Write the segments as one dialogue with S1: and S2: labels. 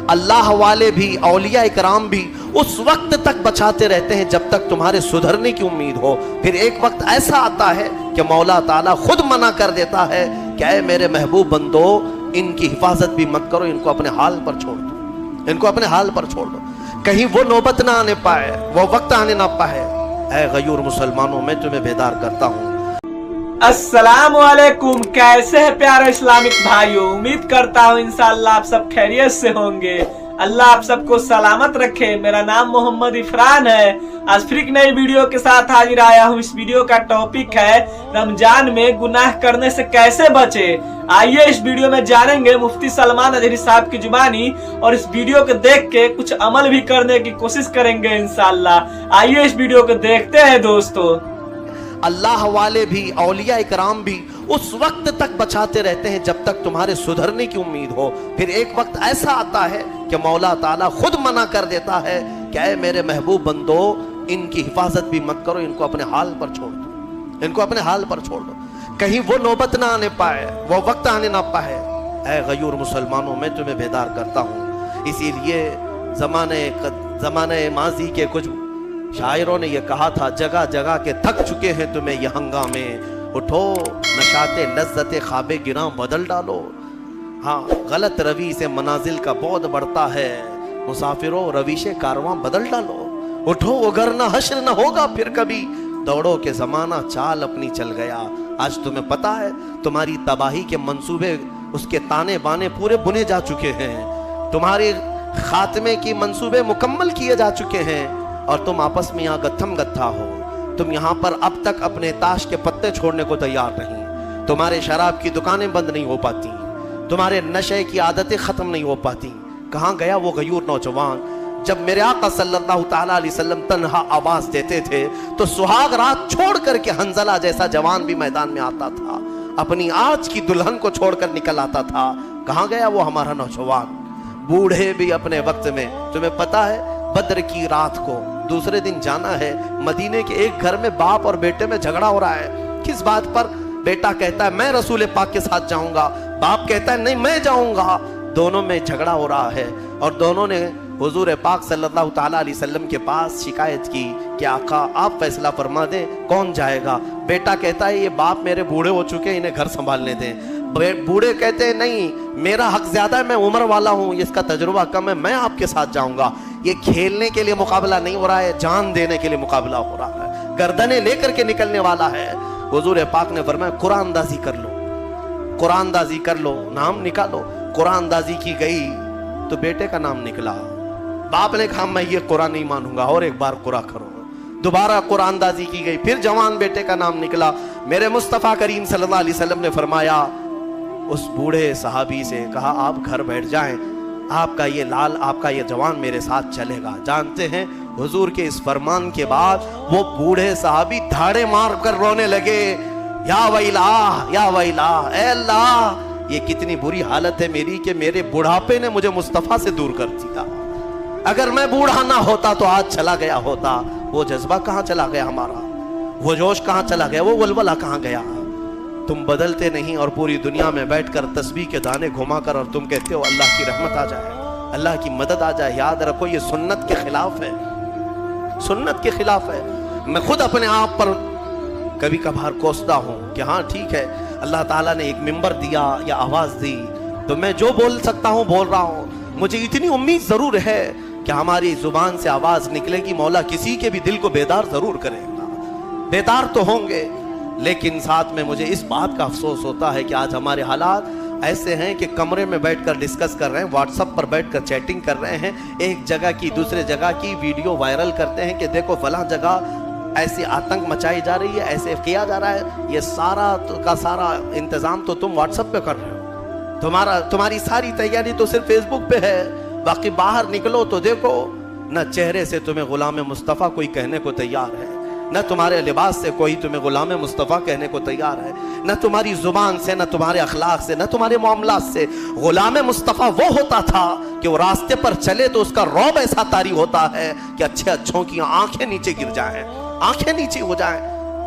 S1: اللہ والے بھی اولیاء اکرام بھی اس وقت تک بچاتے رہتے ہیں جب تک تمہارے سدھرنے کی امید ہو. پھر ایک وقت ایسا آتا ہے کہ مولا تعالیٰ خود منع کر دیتا ہے کہ اے میرے محبوب بندو ان کی حفاظت بھی مت کرو, ان کو اپنے حال پر چھوڑ دو, ان کو اپنے حال پر چھوڑ دو, کہیں وہ نوبت نہ آنے پائے, وہ وقت آنے نہ پائے. اے غیور مسلمانوں میں تمہیں بیدار کرتا ہوں.
S2: السلام علیکم, کیسے ہیں پیارے اسلامک بھائیوں؟ امید کرتا ہوں انشاءاللہ آپ سب خیریت سے ہوں گے. اللہ آپ سب کو سلامت رکھے. میرا نام محمد عفران ہے. آج پھر ایک نئی ویڈیو کے ساتھ حاضر آیا ہوں. اس ویڈیو کا ٹاپک ہے رمضان میں گناہ کرنے سے کیسے بچے. آئیے اس ویڈیو میں جانیں گے مفتی سلمان اظہری صاحب کی زبانی, اور اس ویڈیو کو دیکھ کے کچھ عمل بھی کرنے کی کوشش کریں گے انشاءاللہ. آئیے اس ویڈیو کو دیکھتے ہیں دوستو.
S1: اللہ والے بھی اولیاء اکرام بھی اس وقت تک بچاتے رہتے ہیں جب تک تمہارے سدھرنے کی امید ہو. پھر ایک وقت ایسا آتا ہے کہ مولا تعالیٰ خود منع کر دیتا ہے کہ اے میرے محبوب بندو ان کی حفاظت بھی مت کرو, ان کو اپنے حال پر چھوڑ دو, ان کو اپنے حال پر چھوڑ دو, کہیں وہ نوبت نہ آنے پائے, وہ وقت آنے نہ پائے. اے غیور مسلمانوں میں تمہیں بیدار کرتا ہوں. اسی لیے زمانے ماضی کے کچھ شاعروں نے یہ کہا تھا, جگہ جگہ کے تھک چکے ہیں تمہیں یہ ہنگامے, اٹھو نشاط لذت خواب گراں بدل ڈالو. ہاں, غلط روی سے منازل کا بعد بڑھتا ہے, مسافروں رویش کارواں بدل ڈالو. اٹھو وگرنہ حشر نہ ہوگا پھر کبھی, دوڑو کہ زمانہ چال اپنی چل گیا. آج تمہیں پتا ہے تمہاری تباہی کے منصوبے, اس کے تانے بانے پورے بنے جا چکے ہیں, تمہارے خاتمے کی منصوبے مکمل کیے جا چکے ہیں, اور تم آپس میں یہاں گتھم گتھا ہو. تم یہاں پر اب تک اپنے تاش کے پتے چھوڑنے کو تیار نہیں. تمہارے شراب کی دکانیں بند نہیں ہو پاتی, تمہارے نشے کی عادتیں ختم نہیں ہو پاتی. کہاں گیا وہ غیور نوجوان جب میرے آقا صلی اللہ تعالیٰ علیہ وسلم تنہا آواز دیتے تھے تو سہاگ رات چھوڑ کر کے حنزلہ جیسا جوان بھی میدان میں آتا تھا, اپنی آج کی دلہن کو چھوڑ کر نکل آتا تھا. کہاں گیا وہ ہمارا نوجوان؟ بوڑھے بھی اپنے وقت میں, تمہیں پتا ہے بدر کی رات کو دوسرے دن جانا ہے مدینے کے ایک گھر میں باپ اور بیٹے میں جھگڑا ہو رہا ہے. کس بات پر؟ بیٹا کہتا ہے میں رسول پاک کے ساتھ جاؤں گا, باپ کہتا ہے نہیں میں جاؤں گا. دونوں میں جھگڑا ہو رہا ہے, اور دونوں نے حضور پاک صلی اللہ تعالیٰ علیہ وسلم کے پاس شکایت کی کہ آقا آپ فیصلہ فرما دیں کون جائے گا. بیٹا کہتا ہے یہ باپ میرے بوڑھے ہو چکے, انہیں گھر سنبھالنے دیں. بوڑھے کہتے ہیں نہیں میرا حق زیادہ ہے, میں عمر والا ہوں, اس کا تجربہ کم ہے, میں آپ کے ساتھ جاؤں گا. یہ کھیلنے کے لیے مقابلہ نہیں ہو رہا ہے, جان دینے کے لیے مقابلہ ہو رہا ہے, گردنیں لے کر کے نکلنے والا ہے. حضور پاک نے فرمایا قرآن اندازی کر لو, قرآن اندازی کر لو, نام نکالو. قرآن اندازی کی گئی تو بیٹے کا نام نکلا. باپ نے کہا میں یہ قرآن نہیں مانوں گا, اور ایک بار قرآن کرو. دوبارہ قرآن اندازی کی گئی, پھر جوان بیٹے کا نام نکلا. میرے مصطفیٰ کریم صلی اللہ علیہ وسلم نے فرمایا اس بوڑھے صحابی سے, کہا آپ گھر بیٹھ جائیں, آپ کا یہ لال, آپ کا یہ جوان میرے ساتھ چلے گا. جانتے ہیں حضور کے اس فرمان کے بعد وہ بوڑھے صحابی دھاڑے مار کر رونے لگے, یا ویلا یا ویلا, اے اللہ یہ کتنی بری حالت ہے میری کہ میرے بڑھاپے نے مجھے مصطفیٰ سے دور کر دیا. اگر میں بوڑھا نہ ہوتا تو آج چلا گیا ہوتا. وہ جذبہ کہاں چلا گیا ہمارا, وہ جوش کہاں چلا گیا, وہ ولولہ کہاں گیا. تم بدلتے نہیں, اور پوری دنیا میں بیٹھ کر تسبیح کے دانے گھما کر, اور تم کہتے ہو اللہ کی رحمت آ جائے, اللہ کی مدد آ جائے. یاد رکھو یہ سنت کے خلاف ہے, سنت کے خلاف ہے. میں خود اپنے آپ پر کبھی کبھار کوستا ہوں کہ ہاں ٹھیک ہے اللہ تعالیٰ نے ایک منبر دیا یا آواز دی تو میں جو بول سکتا ہوں بول رہا ہوں. مجھے اتنی امید ضرور ہے کہ ہماری زبان سے آواز نکلے گی, مولا کسی کے بھی دل کو بیدار ضرور کرے گا. بیدار تو ہوں گے, لیکن ساتھ میں مجھے اس بات کا افسوس ہوتا ہے کہ آج ہمارے حالات ایسے ہیں کہ کمرے میں بیٹھ کر ڈسکس کر رہے ہیں, واٹس ایپ پر بیٹھ کر چیٹنگ کر رہے ہیں, ایک جگہ کی دوسرے جگہ کی ویڈیو وائرل کرتے ہیں کہ دیکھو فلاں جگہ ایسی آتنک مچائی جا رہی ہے, ایسے کیا جا رہا ہے. یہ سارا کا سارا انتظام تو تم واٹس ایپ پہ کر رہے ہو, تمہاری ساری تیاری تو صرف فیس بک پہ ہے. باقی باہر نکلو تو دیکھو نہ چہرے سے تمہیں غلام مصطفیٰ کوئی کہنے کو تیار ہے, نہ تمہارے لباس سے کوئی تمہیں غلام مصطفیٰ کہنے کو تیار ہے, نہ تمہاری زبان سے, نہ تمہارے اخلاق سے, نہ تمہارے معاملات سے. غلام مصطفیٰ وہ ہوتا تھا کہ وہ راستے پر چلے تو اس کا رعب ایسا طاری ہوتا ہے کہ اچھے اچھوں کی آنکھیں نیچے گر جائیں, آنکھیں نیچے ہو جائیں.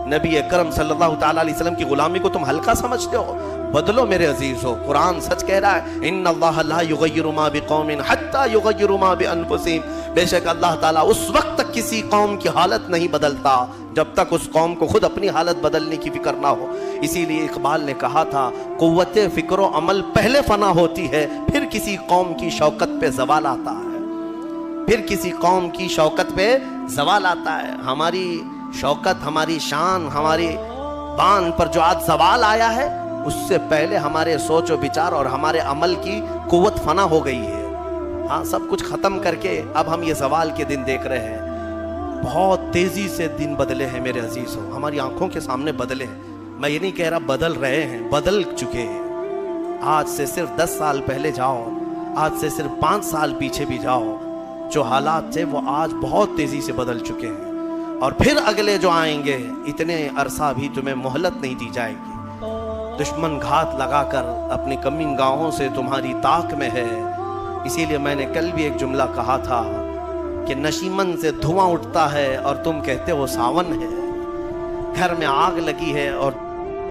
S1: नबी अकरम सल्लल्लाहु ताला अलैहि वसल्लम की गुलामी को तुम हल्का समझते हो? बदलो मेरे अजीज हो, कुरान सच कह रहा है, इन्नल्लाह ला युगय्यिरु मा बिकौमिन हत्ता युगय्यिरु मा बिअनफुसिहिम। बेशक अल्लाह ताला उस वक्त तक किसी कौम की हालत नहीं बदलता जब तक उस कौम को खुद अपनी हालत बदलने की फिक्र ना हो। इसीलिए इकबाल ने कहा था, कुव्वते फिक्र अमल पहले फना होती है, फिर किसी कौम की शौकत पे जवाल आता है, फिर किसी कौम की शौकत पे जवाल आता है। हमारी शौकत, हमारी शान, हमारी बान पर जो आज जवाल आया है, उससे पहले हमारे सोच और विचार और हमारे अमल की कुव्वत फना हो गई है। हाँ, सब कुछ खत्म करके अब हम ये सवाल के दिन देख रहे हैं। बहुत तेजी से दिन बदले हैं मेरे अजीज हो, हमारी आंखों के सामने बदले हैं। मैं ये नहीं कह रहा बदल रहे हैं, बदल चुके हैं। आज से सिर्फ 10 साल पहले जाओ, आज से सिर्फ 5 साल पीछे भी जाओ, जो हालात थे वो आज बहुत तेजी से बदल चुके हैं। और फिर अगले जो आएंगे, इतने अरसा भी तुम्हें मोहलत नहीं दी जाएगी। दुश्मन घात लगाकर अपनी कमीन गाहों से तुम्हारी ताक में है। इसीलिए मैंने कल भी एक जुमला कहा था कि नशीमन से धुआं उठता है और तुम कहते हो सावन है। घर में आग लगी है और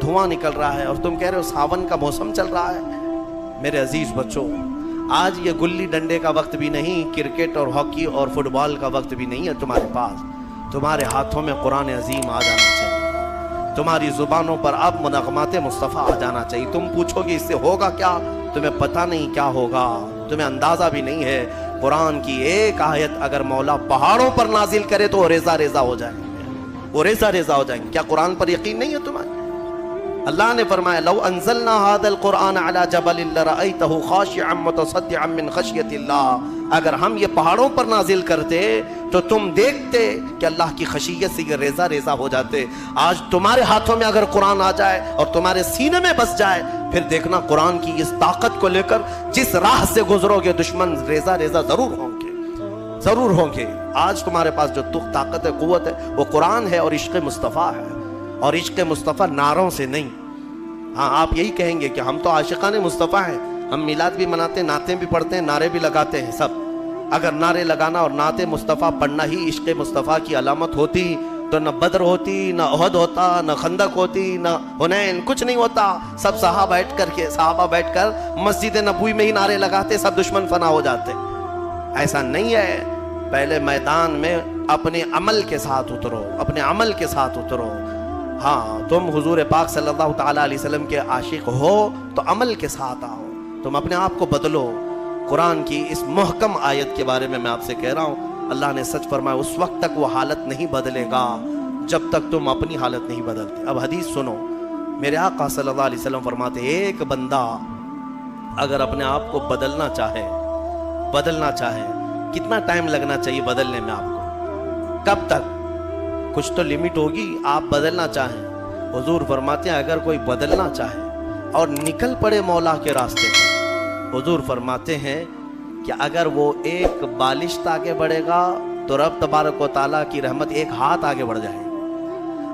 S1: धुआं निकल रहा है और तुम कह रहे हो सावन का मौसम चल रहा है। मेरे अजीज बच्चों, आज ये गुल्ली डंडे का वक्त भी नहीं, क्रिकेट और हॉकी और फुटबॉल का वक्त भी नहीं है तुम्हारे पास। तुम्हारे हाथों में कुरान अजीम आ जाना चाहिए, तुम्हारी जुबानों पर अब नगमाते मुस्तफ़ा आ जाना चाहिए। तुम पूछोगे इससे होगा क्या? तुम्हें पता नहीं क्या होगा, तुम्हें अंदाजा भी नहीं है। कुरान की एक आयत अगर मौला पहाड़ों पर नाजिल करे तो वो रेजा रेजा हो जाएंगे, वो रेजा रेजा हो जाएंगे। क्या कुरान पर यकीन नहीं है तुम्हारे? अल्लाह ने फरमाया, लौ अंज़लना हादल कुरान अला जबलिन लरअयतहु खाशिअन मुतसद्दिअन मिन खशियतिल्लाह। अगर हम ये पहाड़ों पर नाजिल करते तो तुम देखते कि अल्लाह की खशियत से ये रेजा रेजा हो जाते। आज तुम्हारे हाथों में अगर कुरान आ जाए और तुम्हारे सीने में बस जाए, फिर देखना कुरान की इस ताकत को लेकर जिस राह से गुजरोगे दुश्मन रेजा रेजा जरूर होंगे, जरूर होंगे। आज तुम्हारे पास जो ताकत है, कुव्वत है, वो कुरान है और इश्क़ मुस्तफ़ा है। और इश्क़ मुस्तफ़ा नारों से नहीं। हाँ, आप यही कहेंगे कि हम तो आशिक़ाने मुस्तफ़ा हैं, हम मिलाद भी मनाते हैं, नाते भी पढ़ते हैं, नारे भी लगाते हैं सब। अगर नारे लगाना और नाते मुस्तफ़ा पढ़ना ही इश्क़ मुस्तफ़ा की अलामत होती तो न बद्र होती, न उहद होता, न खंदक होती, न हुनैन, कुछ नहीं होता। सब साहबा बैठकर मस्जिद नबवी में ही नारे लगाते, सब दुश्मन फना हो जाते। ऐसा नहीं है। पहले मैदान में अपने अमल के साथ उतरो, अपने अमल के साथ उतरो। हाँ, तुम हुजूर पाक सल्लल्लाहु ताला अलैहि वसल्लम के आशिक हो तो अमल के साथ आओ, तुम अपने आप को बदलो। कुरान की इस मुहकम आयत के बारे में मैं आपसे कह रहा हूँ, अल्लाह ने सच फरमाया, उस वक्त तक वो हालत नहीं बदलेगा जब तक तुम अपनी हालत नहीं बदलते। अब हदीस सुनो, मेरे आका सल्लल्लाहु अलैहि वसल्लम फरमाते, एक बंदा अगर अपने आप को बदलना चाहे, कितना टाइम लगना चाहिए बदलने में आपको? कब तक? कुछ तो लिमिट होगी। आप बदलना चाहें, हुजूर फरमाते हैं, अगर कोई बदलना चाहे और निकल पड़े मौला के रास्ते पर, हुजूर फरमाते हैं कि अगर वो एक बालिश आगे बढ़ेगा तो रब तबारक व तआला की रहमत एक हाथ आगे बढ़ जाएगी।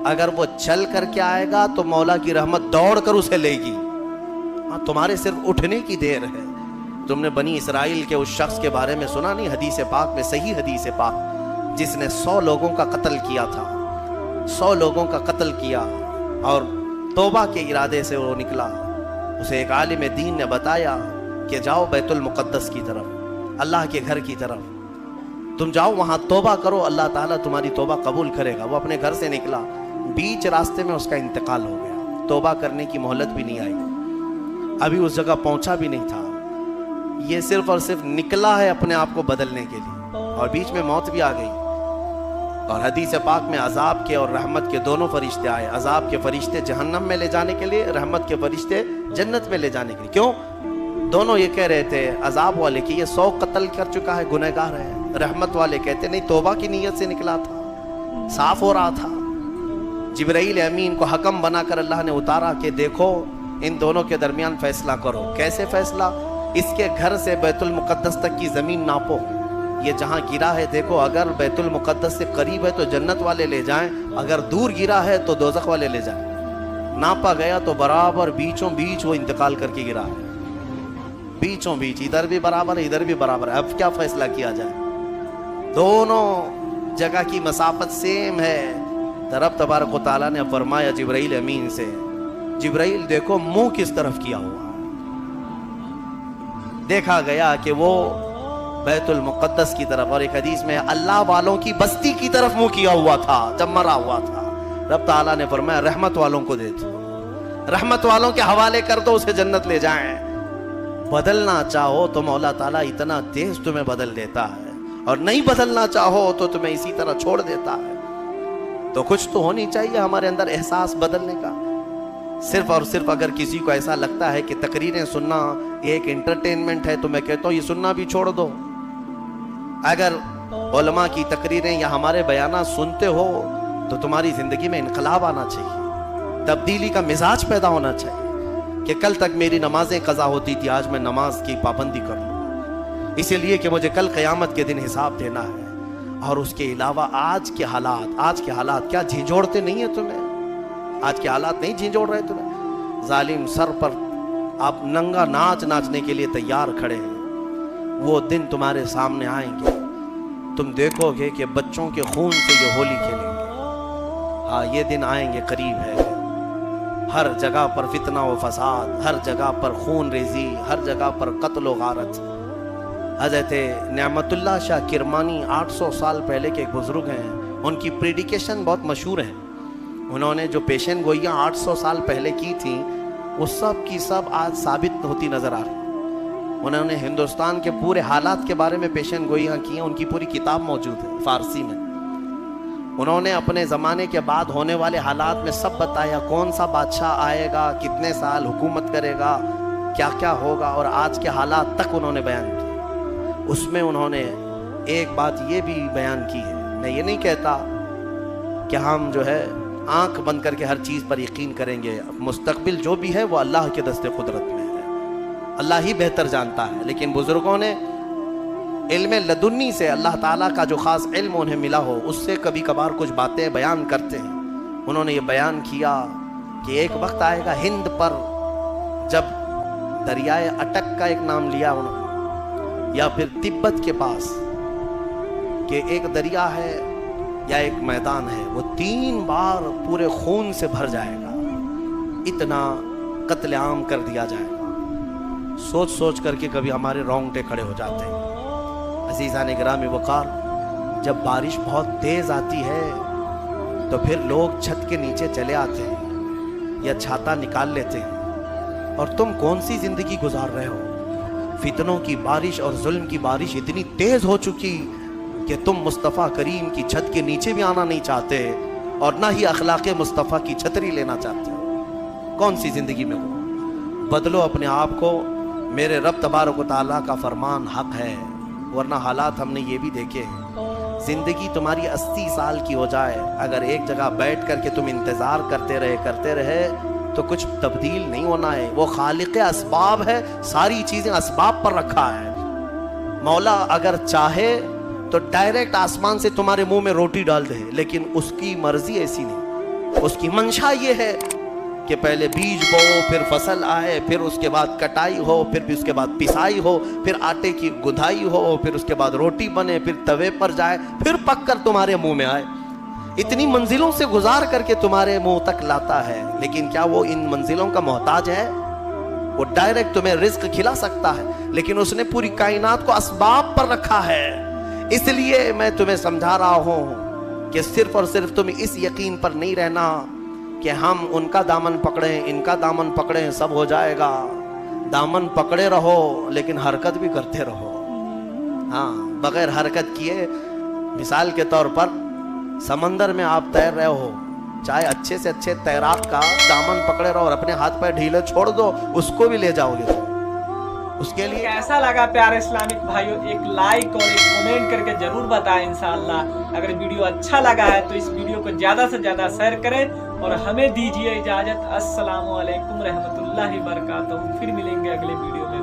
S1: अगर वो चल करके आएगा तो मौला की रहमत दौड़ कर उसे लेगी। हाँ, तुम्हारे सिर्फ उठने की देर है। तुमने बनी इसराइल के उस शख्स के बारे में सुना नहीं? हदीस पाक में, सही हदीस पाक, जिसने 100 लोगों का कत्ल किया था, 100 लोगों का कत्ल किया और तौबा के इरादे से वो निकला। उसे एक आलिम दीन ने बताया कि जाओ बैतुल मुक़द्दस की तरफ, अल्लाह के घर की तरफ, तुम जाओ वहाँ तौबा करो, अल्लाह ताला तुम्हारी तौबा कबूल करेगा। वो अपने घर से निकला, बीच रास्ते में उसका इंतकाल हो गया। तौबा करने की मोहलत भी नहीं आई, अभी उस जगह पहुँचा भी नहीं था। ये सिर्फ और सिर्फ निकला है अपने आप को बदलने के लिए और बीच में मौत भी आ गई। और हदीस पाक में अजाब के और रहमत के दोनों फरिश्ते आए। अजाब के फरिश्ते जहन्नम में ले जाने के लिए, रहमत के फरिश्ते जन्नत में ले जाने के लिए। क्यों? दोनों ये कह रहे थे, अजाब वाले कि ये 100 कत्ल कर चुका है, गुनहगार है। रहमत वाले कहते नहीं, तौबा की नीयत से निकला था, साफ हो रहा था। जिब्राइल अमीन को हकम बनाकर अल्लाह ने उतारा कि देखो इन दोनों के दरमियान फैसला करो। कैसे फैसला? इसके घर से बैतुल मुक़द्दस तक की ज़मीन नापो, ये जहाँ गिरा है देखो, अगर बैतुल मुक़द्दस से करीब है तो जन्नत वाले ले जाएं, अगर दूर गिरा है तो दोज़ख वाले ले जाएं। नापा गया तो बराबर बीचों बीच वो इंतकाल करके गिरा है, बीचों बीच, इधर भी बराबर है, इधर भी बराबर है। अब क्या फैसला किया जाए? दोनों जगह की मसाफत सेम है, तो रब तबारक व तआला ने फरमाया जिब्राइल अमीन से, जिब्राइल देखो मुंह किस तरफ किया हुआ। देखा गया कि वो बैतुल मुक़द्दस की तरफ, और एक हदीस में अल्लाह वालों की बस्ती की तरफ मुंह किया हुआ था जब मरा हुआ था। रब ताला ने फरमाया रहमत वालों को दे दो, रहमत वालों के हवाले कर दो, उसे जन्नत ले जाएं। बदलना चाहो तो मौला ताला इतना तेज तुम्हें बदल देता है, और नहीं बदलना चाहो तो तुम्हें इसी तरह छोड़ देता है। तो कुछ तो होनी चाहिए हमारे अंदर एहसास बदलने का। सिर्फ और सिर्फ अगर किसी को ऐसा लगता है कि तकरीरें सुनना एक एंटरटेनमेंट है, तो मैं कहता हूँ ये सुनना भी छोड़ दो। अगर उलमा की तकरीरें या हमारे बयाना सुनते हो तो तुम्हारी जिंदगी में इनकलाब आना चाहिए, तब्दीली का मिजाज पैदा होना चाहिए कि कल तक मेरी नमाजें कज़ा होती थी, आज मैं नमाज की पाबंदी कर लूँ, इसीलिए कि मुझे कल क़यामत के दिन हिसाब देना है। और उसके अलावा आज के हालात क्या झिझोड़ते नहीं है तुम्हें? आज के हालात नहीं झिझोड़ रहे तुम्हें? जालिम सर पर आप नंगा नाच नाचने के लिए तैयार खड़े हैं। वो दिन तुम्हारे सामने आएंगे, तुम देखोगे कि बच्चों के खून से ये होली खेलेंगे। हाँ, ये दिन आएंगे, करीब है। हर जगह पर फितना व फसाद, हर जगह पर खून रेजी, हर जगह पर कत्ल व गारत। हज़रत नियामतुल्लाह शाह किरमानी 800 साल पहले के एक बुजुर्ग हैं, उनकी प्रेडिकेशन बहुत मशहूर है। उन्होंने जो पेशन गोइयाँ 800 साल पहले की थी, वो सब की सब आज साबित होती नज़र आ रही। उन्होंने हिंदुस्तान के पूरे हालात के बारे में पेशन गोइयाँ की हैं, उनकी पूरी किताब मौजूद है फ़ारसी में। उन्होंने अपने ज़माने के बाद होने वाले हालात में सब बताया, कौन सा बादशाह आएगा, कितने साल हुकूमत करेगा, क्या क्या होगा, और आज के हालात तक उन्होंने बयान किया। उसमें उन्होंने एक बात ये भी बयान की है, मैं ये नहीं कहता कि हम जो है आंख बंद करके हर चीज़ पर यकीन करेंगे, मुस्तकबिल जो भी है वो अल्लाह के दस्ते कुदरत में है, अल्लाह ही बेहतर जानता है। लेकिन बुजुर्गों ने इल्म लदुन्नी से, अल्लाह ताला का जो ख़ास इल्म उन्हें मिला हो, उससे कभी कभार कुछ बातें बयान करते हैं। उन्होंने ये बयान किया कि एक वक्त आएगा हिंद पर, जब दरियाए अटक का एक नाम लिया उन्होंने, या फिर तिब्बत के पास कि एक दरिया है या एक मैदान है, वो 3 बार पूरे खून से भर जाएगा, इतना कत्लेआम कर दिया जाएगा। सोच सोच करके कभी हमारे रोंगटे खड़े हो जाते हैं। अज़ीज़ान गिरामी वक़ार, जब बारिश बहुत तेज़ आती है तो फिर लोग छत के नीचे चले आते हैं या छाता निकाल लेते हैं, और तुम कौन सी ज़िंदगी गुजार रहे हो? फितनों की बारिश और जुल्म की बारिश इतनी तेज़ हो चुकी कि तुम मुस्तफ़ा करीम की छत के नीचे भी आना नहीं चाहते, और ना ही अखलाक़े मुस्तफ़ा की छतरी लेना चाहते हो। कौन सी ज़िंदगी में हो? बदलो अपने आप को। मेरे रब तबारक व तआला का फरमान हक़ है, वरना हालात हमने ये भी देखे हैं। ज़िंदगी तुम्हारी 80 साल की हो जाए, अगर एक जगह बैठ कर के तुम इंतज़ार करते रहे तो कुछ तब्दील नहीं होना है। वो खालिक़ असबाब है, सारी चीज़ें असबाब पर रखा है। मौला अगर चाहे तो डायरेक्ट आसमान से तुम्हारे मुंह में रोटी डाल दे, लेकिन उसकी मर्जी ऐसी नहीं। उसकी मंशा ये है कि पहले बीज बो, फिर फसल आए, फिर उसके बाद कटाई हो, फिर उसके बाद पिसाई हो, फिर आटे की गुधाई हो, फिर उसके बाद रोटी बने, फिर तवे पर जाए, फिर पक कर तुम्हारे मुंह में आए। इतनी मंजिलों से गुजार करके तुम्हारे मुंह तक लाता है। लेकिन क्या वो इन मंजिलों का मोहताज है? वो डायरेक्ट तुम्हें रिज्क खिला सकता है, लेकिन उसने पूरी कायनात को असबाब पर रखा है। इसलिए मैं तुम्हें समझा रहा हूं कि सिर्फ और सिर्फ तुम इस यकीन पर नहीं रहना कि हम उनका दामन पकड़ें, इनका दामन पकड़ें, सब हो जाएगा। दामन पकड़े रहो, लेकिन हरकत भी करते रहो। हाँ, बगैर हरकत किए, मिसाल के तौर पर समंदर में आप तैर रहे हो, चाहे अच्छे से अच्छे तैराक का दामन पकड़े रहो और अपने हाथ पैर ढीले छोड़ दो, उसको भी ले जाओगे तुम। उसके लिए
S2: कैसा लगा प्यारे इस्लामिक भाइयों? एक लाइक और एक कमेंट करके जरूर बताएं इंशाअल्लाह। अगर वीडियो अच्छा लगा है तो इस वीडियो को ज्यादा से ज्यादा शेयर करें, और हमें दीजिए इजाजत। अस्सलामु अलैकुम रहमतुल्लाहि बरकातहू। फिर मिलेंगे अगले वीडियो में।